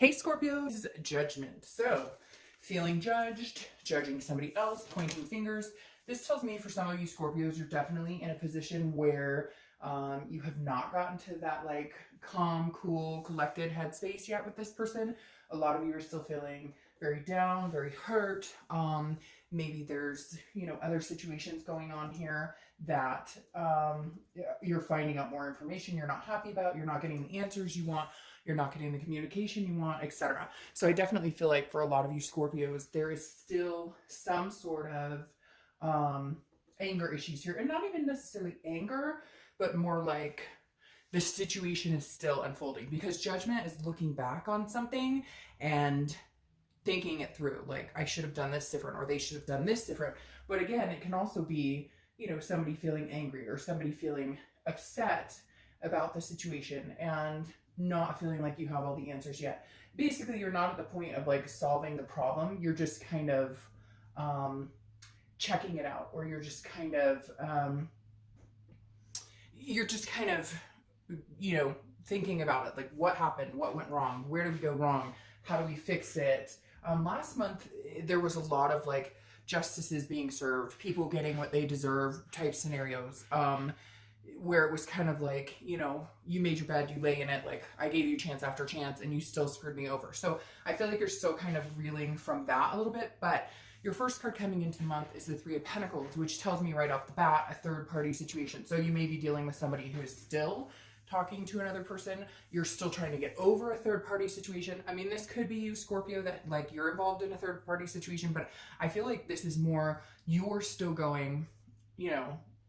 Hey Scorpios, judgment. So, feeling judged, judging somebody else, pointing fingers. This tells me for some of you Scorpios, you're definitely in a position where you have not gotten to that like calm, cool, collected headspace yet with this person. A lot of you are still feeling very down, very hurt. Maybe there's, other situations going on here that you're finding out more information you're not happy about, you're not getting the answers you want, you're not getting the communication you want, etc. So I definitely feel like for a lot of you Scorpios, there is still some sort of anger issues here. And not even necessarily anger, but more like the situation is still unfolding, because judgment is looking back on something and thinking it through. Like, I should have done this different, or they should have done this different. But again, it can also be, somebody feeling angry or somebody feeling upset about the situation and not feeling like you have all the answers yet. Basically, you're not at the point of like solving the problem. You're just kind of checking it out, or you're just kind of thinking about it. Like, what happened? What went wrong? Where did we go wrong? How do we fix it? Last month, there was a lot of like justices being served, people getting what they deserve type scenarios, where it was kind of like, you made your bed, you lay in it. Like, I gave you chance after chance and you still screwed me over. So I feel like you're still kind of reeling from that a little bit. But your first card coming into the month is the Three of Pentacles, which tells me right off the bat a third party situation. So you may be dealing with somebody who is still talking to another person. You're still trying to get over a third party situation. I mean, this could be you, Scorpio, that like you're involved in a third party situation, but I feel like this is more you're still going,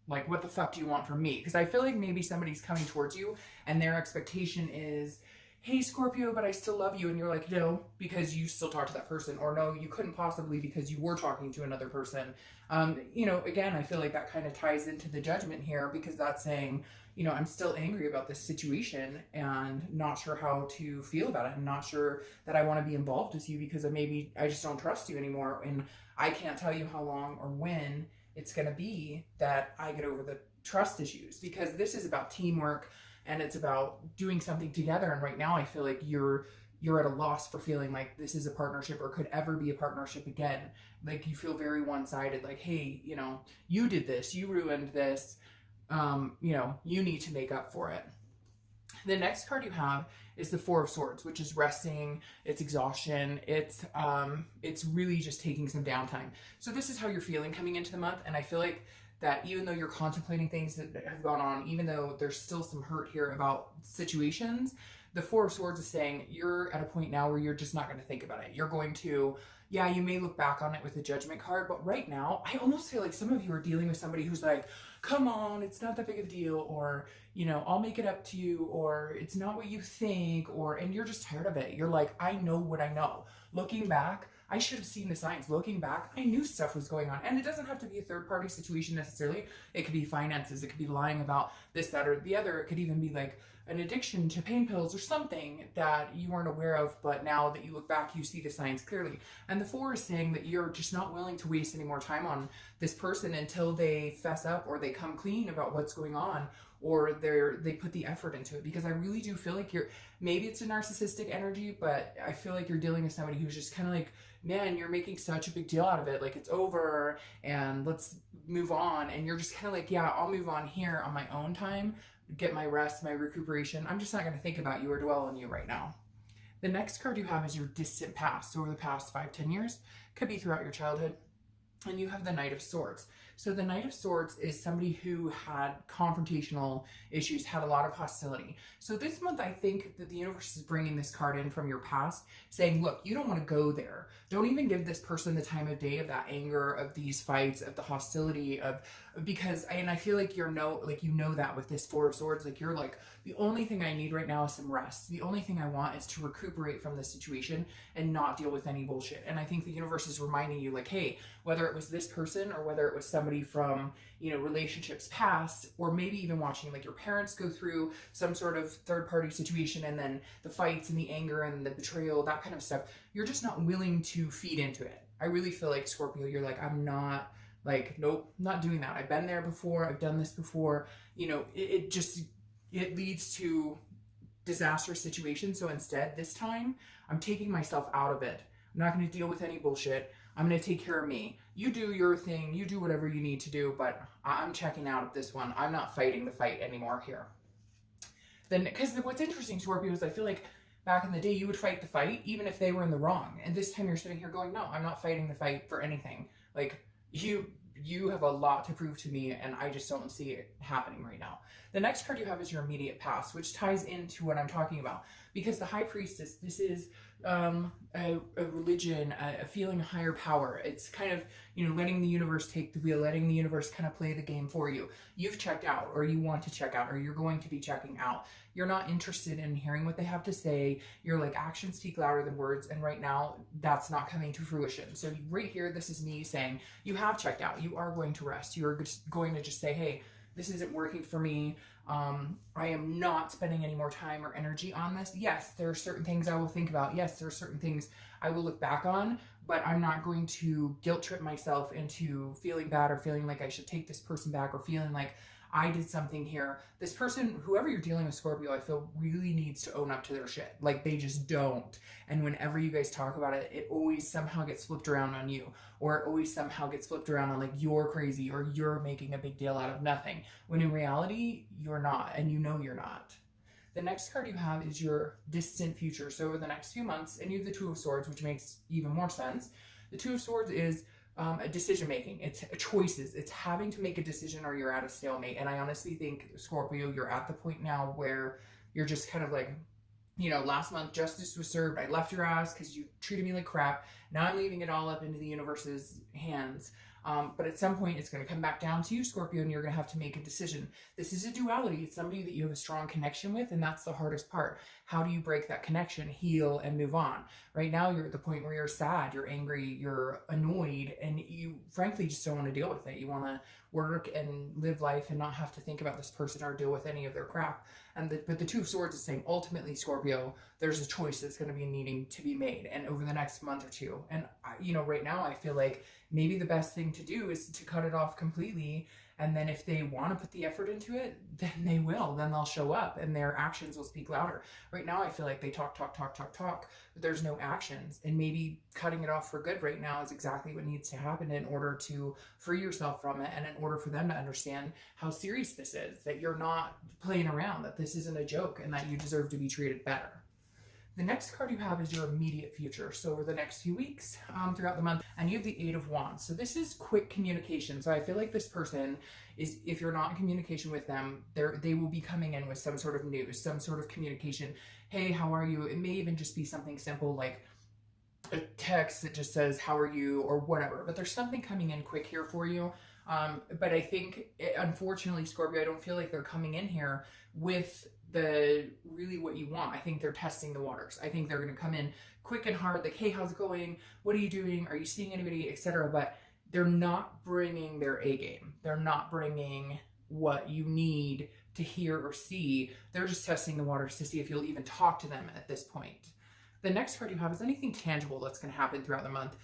like, what the fuck do you want from me? Because I feel like maybe somebody's coming towards you and their expectation is, hey Scorpio, but I still love you. And you're like, no, because you still talk to that person. Or no, you couldn't possibly because you were talking to another person. Again, I feel like that kind of ties into the judgment here, because that's saying, I'm still angry about this situation and not sure how to feel about it. I'm not sure that I want to be involved with you because maybe I just don't trust you anymore. And I can't tell you how long or when it's going to be that I get over the trust issues, because this is about teamwork and it's about doing something together. And right now I feel like you're at a loss for feeling like this is a partnership or could ever be a partnership again. Like, you feel very one-sided, like, hey, you did this, you ruined this, you need to make up for it. The next card you have is the Four of Swords, which is resting, it's exhaustion, it's really just taking some downtime. So this is how you're feeling coming into the month. And I feel like that even though you're contemplating things that have gone on, even though there's still some hurt here about situations, the Four of Swords is saying you're at a point now where you're just not going to think about it. You're going to, yeah, you may look back on it with the Judgment card, but right now, I almost feel like some of you are dealing with somebody who's like, come on, it's not that big of a deal, or, I'll make it up to you, or it's not what you think, and you're just tired of it. You're like, I know what I know. Looking back, I should have seen the signs. Looking back, I knew stuff was going on. And it doesn't have to be a third party situation necessarily. It could be finances. It could be lying about this, that, or the other. It could even be like an addiction to pain pills or something that you weren't aware of, but now that you look back, you see the signs clearly. And the Four is saying that you're just not willing to waste any more time on this person until they fess up or they come clean about what's going on, or they put the effort into it. Because I really do feel like maybe it's a narcissistic energy, but I feel like you're dealing with somebody who's just kind of like, man, you're making such a big deal out of it. Like, it's over and let's move on. And you're just kind of like, yeah, I'll move on here on my own time, get my rest, my recuperation. I'm just not going to think about you or dwell on you right now. The next card you have is your distant past. So over the past 5-10 years, could be throughout your childhood. And you have the Knight of Swords. So the Knight of Swords is somebody who had confrontational issues, had a lot of hostility. So this month, I think that the universe is bringing this card in from your past, saying, look, you don't want to go there. Don't even give this person the time of day of that anger, of these fights, of the hostility, and I feel like you know that with this Four of Swords, like, you're like, the only thing I need right now is some rest. The only thing I want is to recuperate from this situation and not deal with any bullshit. And I think the universe is reminding you, like, hey, whether it was this person or whether it was somebody from, relationships past, or maybe even watching like your parents go through some sort of third party situation, and then the fights and the anger and the betrayal, that kind of stuff, you're just not willing to feed into it. I really feel like, Scorpio, you're like, I'm not, like, nope, not doing that. I've been there before. I've done this before. It leads to disastrous situation. So instead, this time, I'm taking myself out of it. I'm not going to deal with any bullshit. I'm going to take care of me. You do your thing. You do whatever you need to do, but I'm checking out of this one. I'm not fighting the fight anymore here. Then, because what's interesting, Scorpio, is I feel like back in the day, you would fight the fight even if they were in the wrong. And this time you're sitting here going, no, I'm not fighting the fight for anything. Like, you have a lot to prove to me, and I just don't see it happening right now. The next card you have is your immediate past, which ties into what I'm talking about. Because the High Priestess, this is a religion, a feeling of higher power. It's kind of, you know, letting the universe take the wheel, letting the universe kind of play the game for you. You've checked out, or you want to check out, or you're going to be checking out. You're not interested in hearing what they have to say. You're like, actions speak louder than words. And right now, that's not coming to fruition. So right here, this is me saying, you have checked out. You are going to rest. You are just going to just say, hey, this isn't working for me. I am not spending any more time or energy on this. Yes, there are certain things I will think about. Yes, there are certain things I will look back on, but I'm not going to guilt trip myself into feeling bad or feeling like I should take this person back or feeling like I did something here. This person, whoever you're dealing with, Scorpio, I feel really needs to own up to their shit. Like, they just don't. And whenever you guys talk about it, it always somehow gets flipped around on you. Or it always somehow gets flipped around on like, you're crazy or you're making a big deal out of nothing. When in reality, you're not, and you know you're not. The next card you have is your distant future. So over the next few months, and you have the Two of Swords, which makes even more sense. The Two of Swords is a decision making. It's choices. It's having to make a decision or you're at a stalemate. And I honestly think, Scorpio, you're at the point now where you're just kind of like, you know, last month justice was served. I left your ass because you treated me like crap. Now I'm leaving it all up into the universe's hands. But at some point, it's going to come back down to you, Scorpio, and you're going to have to make a decision. This is a duality. It's somebody that you have a strong connection with, and that's the hardest part. How do you break that connection, heal, and move on? Right now, you're at the point where you're sad, you're angry, you're annoyed, and you frankly just don't want to deal with it. You want to work and live life and not have to think about this person or deal with any of their crap. But the Two of Swords is saying, ultimately, Scorpio, there's a choice that's going to be needing to be made, and over the next month or two. And, you know, right now, I feel like maybe the best thing to do is to cut it off completely. And then if they want to put the effort into it, then they will. Then they'll show up and their actions will speak louder. Right now, I feel like they talk, but there's no actions. And maybe cutting it off for good right now is exactly what needs to happen in order to free yourself from it, and in order for them to understand how serious this is, that you're not playing around, that this isn't a joke, and that you deserve to be treated better. The next card you have is your immediate future. So over the next few weeks, throughout the month, and you have the Eight of Wands. So this is quick communication. So I feel like this person is, if you're not in communication with them, they will be coming in with some sort of news, some sort of communication. Hey, how are you? It may even just be something simple like a text that just says, how are you, or whatever. But there's something coming in quick here for you. But I think, unfortunately, Scorpio, I don't feel like they're coming in here with really what you want. I think they're testing the waters. I think they're going to come in quick and hard, like, hey, how's it going? What are you doing? Are you seeing anybody, etc. But they're not bringing their A game. They're not bringing what you need to hear or see. They're just testing the waters to see if you'll even talk to them at this point. The next card you have is anything tangible that's going to happen throughout the month.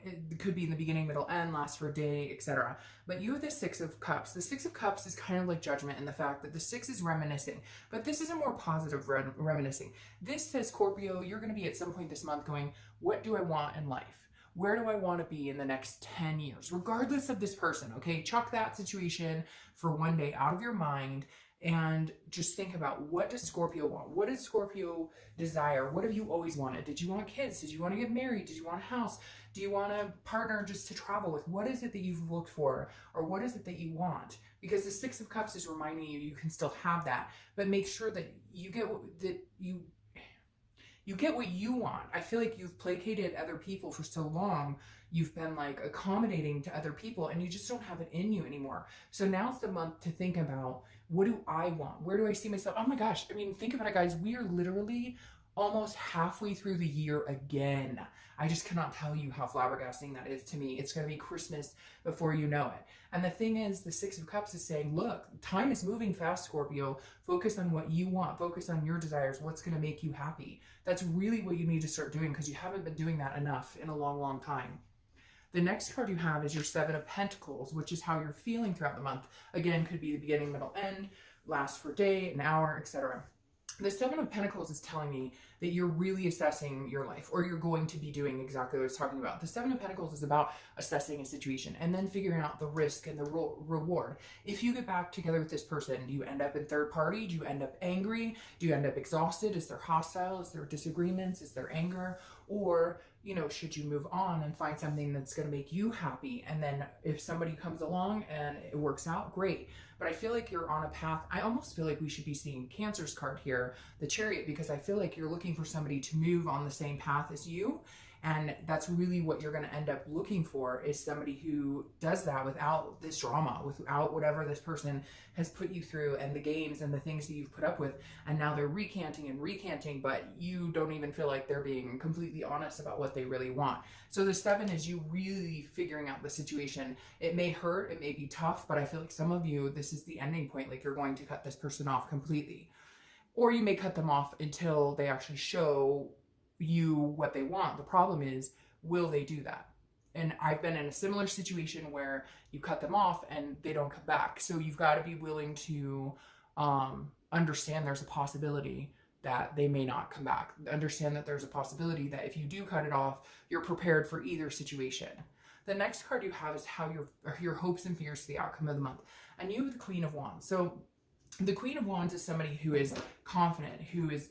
It could be in the beginning, middle, end, last for a day, etc. But you have the Six of Cups. The Six of Cups is kind of like Judgment in the fact that the Six is reminiscing, but this is a more positive reminiscing. This says, Scorpio, you're going to be at some point this month going, what do I want in life? Where do I want to be in the next 10 years? Regardless of this person, okay? Chuck that situation for one day out of your mind and just think about, what does Scorpio want? What does Scorpio desire? What have you always wanted? Did you want kids? Did you want to get married? Did you want a house? Do you want a partner just to travel with? What is it that you've looked for? Or what is it that you want? Because the Six of Cups is reminding you, you can still have that, but make sure that you get you get what you want. I feel like you've placated other people for so long. You've been like accommodating to other people and you just don't have it in you anymore. So now's the month to think about, what do I want? Where do I see myself? Oh my gosh. I mean, think about it, guys. We are literally almost halfway through the year again. I just cannot tell you how flabbergasting that is to me. It's going to be Christmas before you know it. And the thing is, the Six of Cups is saying, look, time is moving fast, Scorpio. Focus on what you want. Focus on your desires. What's going to make you happy? That's really what you need to start doing, because you haven't been doing that enough in a long, long time. The next card you have is your Seven of Pentacles, which is how you're feeling throughout the month. Again, could be the beginning, middle, end, last for a day, an hour, etc. The Seven of Pentacles is telling me that you're really assessing your life, or you're going to be doing exactly what I was talking about. The Seven of Pentacles is about assessing a situation and then figuring out the risk and the reward. If you get back together with this person, do you end up in third party? Do you end up angry? Do you end up exhausted? Is there hostile? Is there disagreements? Is there anger? Or, you know, should you move on and find something that's going to make you happy? And then if somebody comes along and it works out, great. But I feel like you're on a path. I almost feel like we should be seeing Cancer's card here, the Chariot, because I feel like you're looking for somebody to move on the same path as you. And that's really what you're going to end up looking for, is somebody who does that without this drama, without whatever this person has put you through and the games and the things that you've put up with. And now they're recanting and recanting, but you don't even feel like they're being completely honest about what they really want. So the 7 is you really figuring out the situation. It may hurt, it may be tough, but I feel like some of you, this is the ending point. Like, you're going to cut this person off completely. Or you may cut them off until they actually show you what they want. The problem is, will they do that? And I've been in a similar situation where you cut them off and they don't come back. So you've got to be willing to understand there's a possibility that they may not come back. Understand that there's a possibility that if you do cut it off, you're prepared for either situation. The next card you have is how your hopes and fears for the outcome of the month. And you have the Queen of Wands. So the Queen of Wands is somebody who is confident, who is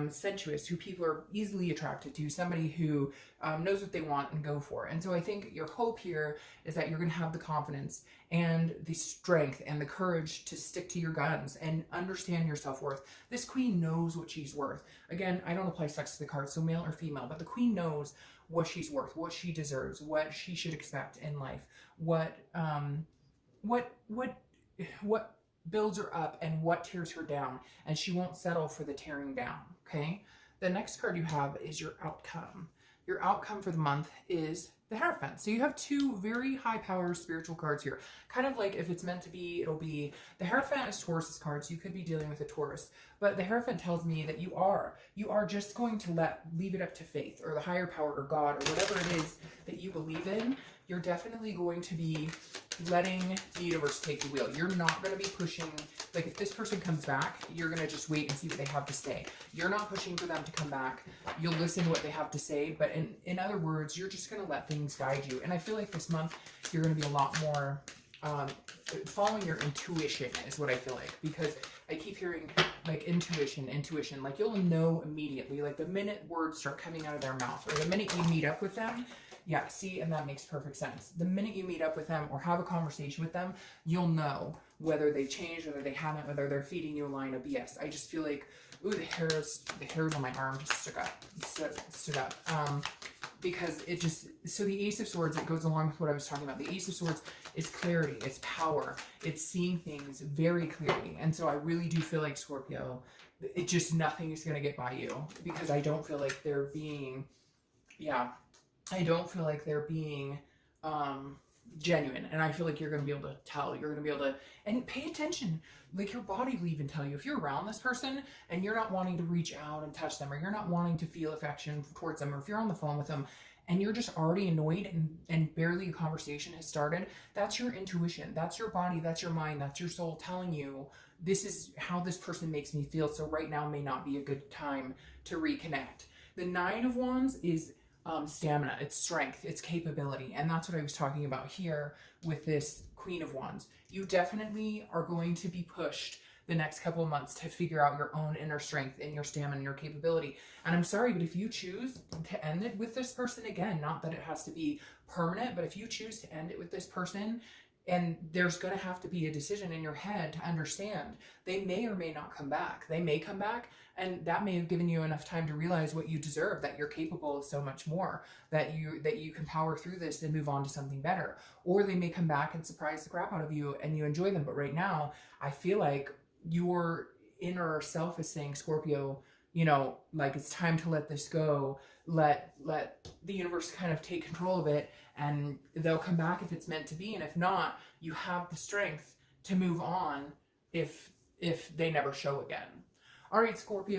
sensuous, who people are easily attracted to, somebody who knows what they want and go for. And so I think your hope here is that you're going to have the confidence and the strength and the courage to stick to your guns and understand your self-worth. This Queen knows what she's worth. Again, I don't apply sex to the card, so male or female, but the Queen knows what she's worth, what she deserves, what she should expect in life, what builds her up and what tears her down, and she won't settle for the tearing down. Okay, the next card you have is your outcome. Your outcome for the month is the Hierophant. So you have two very high power spiritual cards here. Kind of like, if it's meant to be, it'll be. The Hierophant is Taurus's card, so you could be dealing with a Taurus, but the Hierophant tells me that you are just going to leave it up to faith or the higher power or God or whatever it is that you believe in. You're definitely going to be letting the universe take the wheel. You're not going to be pushing. Like, if this person comes back, you're going to just wait and see what they have to say. You're not pushing for them to come back. You'll listen to what they have to say, but in other words, you're just going to let things guide you. And I feel like this month you're going to be a lot more following your intuition is what I feel like, because I keep hearing like intuition, like you'll know immediately, like the minute words start coming out of their mouth or the minute you meet up with them. Yeah, see, and that makes perfect sense. The minute you meet up with them or have a conversation with them, you'll know whether they changed, whether they haven't, whether they're feeding you a line of BS. I just feel like, ooh, the hairs on my arm just stood up. Because it just, so the Ace of Swords, it goes along with what I was talking about. The Ace of Swords is clarity, it's power, it's seeing things very clearly. And so I really do feel like, Scorpio, it just, nothing is going to get by you, because I don't feel like they're being, I don't feel like they're being genuine. And I feel like you're going to be able to tell. You're going to be able to, and pay attention. Like, your body will even tell you. If you're around this person and you're not wanting to reach out and touch them, or you're not wanting to feel affection towards them, or if you're on the phone with them and you're just already annoyed and barely a conversation has started, that's your intuition. That's your body. That's your mind. That's your soul telling you, this is how this person makes me feel. So right now may not be a good time to reconnect. The Nine of Wands is stamina, it's strength, it's capability. And that's what I was talking about here with this Queen of Wands. You definitely are going to be pushed the next couple of months to figure out your own inner strength and your stamina and your capability. And I'm sorry, but if you choose to end it with this person, again, not that it has to be permanent, but if you choose to end it with this person, and there's going to have to be a decision in your head to understand they may or may not come back. They may come back, and that may have given you enough time to realize what you deserve, that you're capable of so much more, that you can power through this and move on to something better. Or they may come back and surprise the crap out of you and you enjoy them. But right now, I feel like your inner self is saying, Scorpio, you know, like, it's time to let this go. Let the universe kind of take control of it, and they'll come back if it's meant to be. And if not, you have the strength to move on if they never show again. All right, Scorpio.